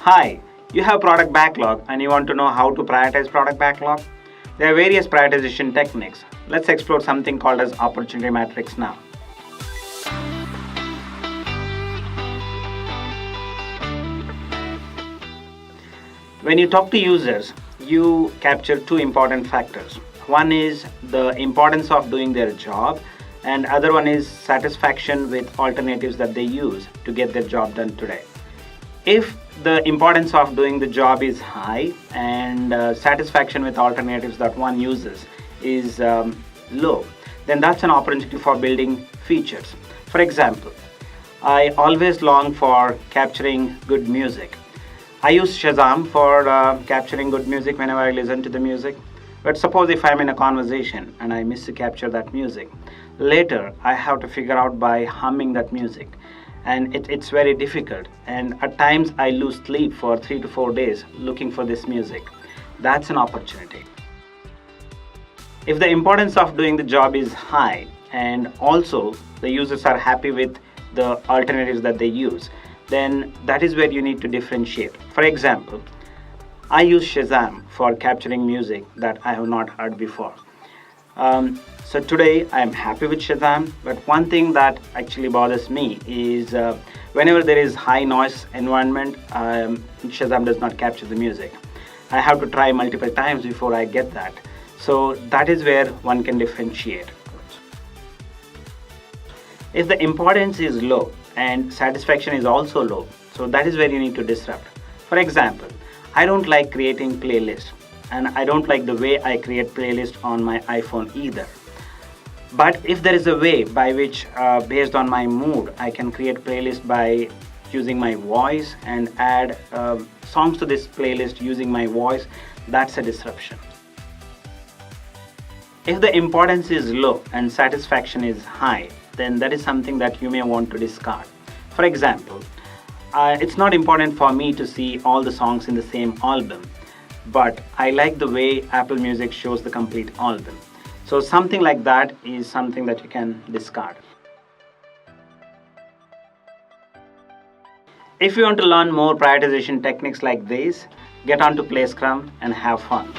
Hi, you have product backlog and you want to know how to prioritize product backlog? There are various prioritization techniques. Let's explore something called as opportunity matrix now. When you talk to users, you capture two important factors. One is the importance of doing their job, and other one is satisfaction with alternatives that they use to get their job done today. If the importance of doing the job is high and satisfaction with alternatives that one uses is low, then that's an opportunity for building features. For example, I always long for capturing good music. I use Shazam for capturing good music whenever I listen to the music. But suppose if I'm in a conversation and I miss to capture that music, later I have to figure out by humming that music. And it's very difficult. And at times I lose sleep for 3 to 4 days looking for this music. That's an opportunity. If the importance of doing the job is high and also the users are happy with the alternatives that they use, then that is where you need to differentiate. For example, I use Shazam for capturing music that I have not heard before. So today I am happy with Shazam, but one thing that actually bothers me is whenever there is high noise environment, Shazam does not capture the music. I have to try multiple times before I get that. So that is where one can differentiate. If the importance is low and satisfaction is also low, so that is where you need to disrupt. For example, I don't like creating playlists, and I don't like the way I create playlists on my iPhone either. But if there is a way by which, based on my mood, I can create playlist by using my voice and add songs to this playlist using my voice, that's a disruption. If the importance is low and satisfaction is high, then that is something that you may want to discard. For example, it's not important for me to see all the songs in the same album, but I like the way Apple Music shows the complete album. So something like that is something that you can discard. If you want to learn more prioritization techniques like this, get on to Play Scrum and have fun.